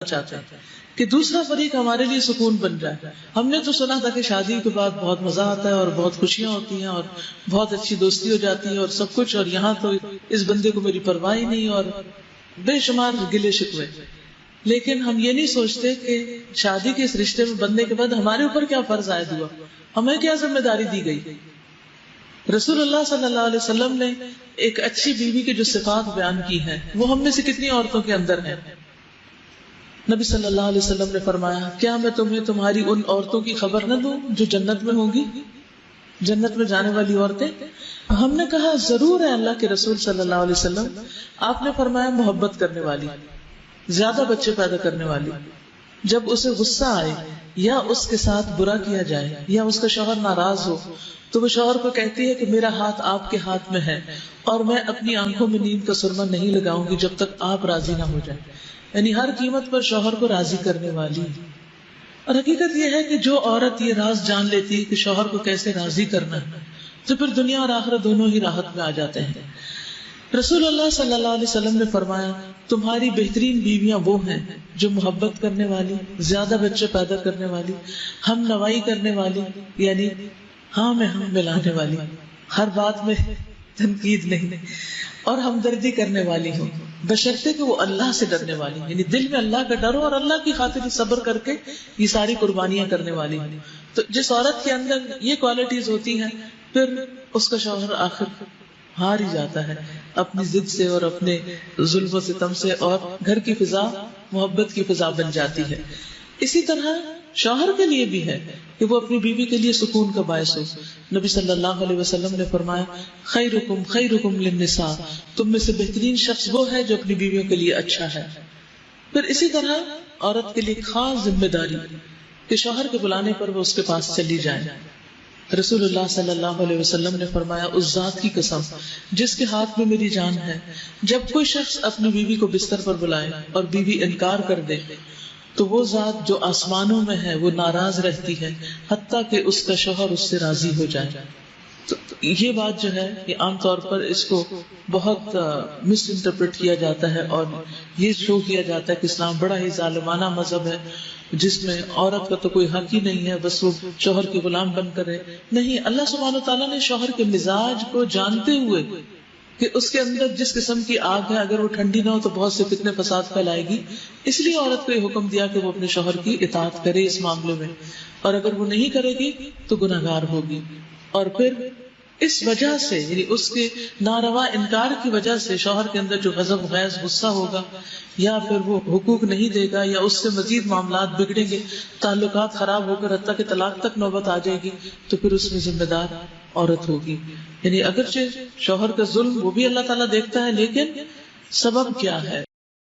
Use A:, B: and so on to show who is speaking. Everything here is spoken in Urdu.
A: چاہتے ہیں کہ دوسرا فریق ہمارے لیے سکون بن جائے. ہم نے تو سنا تھا کہ شادی کے بعد بہت مزہ آتا ہے اور بہت خوشیاں ہوتی ہیں اور بہت اچھی دوستی ہو جاتی ہے اور سب کچھ, اور یہاں تو اس بندے کو میری پرواہ ہی نہیں اور بے شمار گلے شکوے. لیکن ہم یہ نہیں سوچتے کہ شادی کے اس رشتے میں بننے کے بعد ہمارے اوپر کیا فرض عائد ہوا, ہمیں کیا ذمہ داری دی گئی. رسول اللہ صلی اللہ علیہ وسلم نے ایک اچھی بیوی کی جو صفات بیان کی ہیں وہ ہم میں سے کتنی عورتوں کے اندر ہیں. نبی صلی اللہ علیہ وسلم نے فرمایا, کیا میں تمہیں تمہاری ان عورتوں کی خبر نہ دوں جو جنت میں ہوں گی, جنت میں جانے والی عورتیں. ہم نے کہا ضرور ہے اللہ کے رسول صلی اللہ علیہ وسلم. آپ نے فرمایا محبت کرنے والی, زیادہ بچے پیدا کرنے والی, جب اسے غصہ آئے یا اس کے ساتھ برا کیا جائے یا اس کا شوہر ناراض ہو تو وہ شوہر کو کہتی ہے کہ میرا ہاتھ آپ کے ہاتھ میں ہے اور میں اپنی آنکھوں میں نیند کا سرما نہیں لگاؤں گی جب تک آپ راضی نہ ہو جائیں. یعنی ہر قیمت پر شوہر کو راضی کرنے والی. اور حقیقت یہ ہے کہ جو عورت یہ راز جان لیتی ہے کہ شوہر کو کیسے راضی کرنا ہے تو پھر دنیا اور آخرت دونوں ہی راحت میں آ جاتے ہیں. رسول اللہ صلی اللہ علیہ وسلم نے فرمایا, تمہاری بہترین بیویاں وہ ہیں جو محبت کرنے والی, زیادہ بچے پیدا کرنے والی, ہم نوائی کرنے والی یعنی ہاں میں ہم ملانے والی, ہر بات میں تنقید نہیں, اور ہمدردی کرنے والی ہوں بشرطے کہ وہ اللہ سے ڈرنے والی, یعنی دل میں اللہ کا ڈر ہو اور اللہ کی خاطر صبر کر کے یہ ساری قربانیاں کرنے والی. تو جس عورت کے اندر یہ کوالٹیز ہوتی ہیں پھر اس کا شوہر آخر ہار ہی جاتا ہے اپنی ضد سے اور اپنے ظلم و ستم سے, اور گھر کی فضا محبت کی فضا بن جاتی ہے. اسی طرح شوہر کے لیے بھی ہے کہ وہ اپنی بیوی کے لیے سکون کا باعث ہو. نبی صلی اللہ علیہ وسلم نے فرمایا, خیرکم خیرکم للنساء, تم میں سے بہترین شخص وہ ہے جو اپنی بیویوں کے لیے اچھا ہے. پھر اسی طرح عورت کے لیے خاص ذمہ داری کہ شوہر کے بلانے پر وہ اس کے پاس چلی جائے. رسول اللہ صلی اللہ علیہ وسلم نے فرمایا, اس ذات کی قسم جس کے ہاتھ میں میری جان ہے, جب کوئی شخص اپنی بیوی کو بستر پر بلائے اور بیوی انکار کر دے تو وہ ذات جو آسمانوں میں ہے وہ ناراض رہتی ہے حتیٰ کہ اس کا شوہر اس سے راضی ہو جائے. تو یہ بات جو ہے یہ عام طور پر اس کو بہت مس انٹرپریٹ کیا جاتا ہے اور یہ شو کیا جاتا ہے کہ اسلام بڑا ہی ظالمانہ مذہب ہے جس میں عورت کا تو کوئی حق ہی نہیں ہے, بس وہ شوہر کے غلام بن کر رہے. نہیں, اللہ سبحانہ وتعالیٰ نے شوہر کے مزاج کو جانتے ہوئے کہ اس کے اندر جس قسم کی آگ ہے اگر وہ ٹھنڈی نہ ہو تو بہت سے فتنے فساد پھیلائے گی, اس لیے عورت کو یہ حکم دیا کہ وہ اپنے شوہر کی اطاعت کرے اس معاملے میں, اور اگر وہ نہیں کرے گی تو گناہگار ہوگی. اور پھر اس وجہ سے یعنی اس کے ناروا انکار کی وجہ سے شوہر کے اندر جو غضب غیظ غصہ ہوگا یا پھر وہ حقوق نہیں دے گا یا اس سے مزید معاملات بگڑیں گے, تعلقات خراب ہو کر حتیٰ کہ طلاق تک نوبت آ جائے گی, تو پھر اس میں ذمہ دار عورت ہوگی. یعنی اگرچہ شوہر کا ظلم وہ بھی اللہ تعالیٰ دیکھتا ہے لیکن سبب کیا ہے.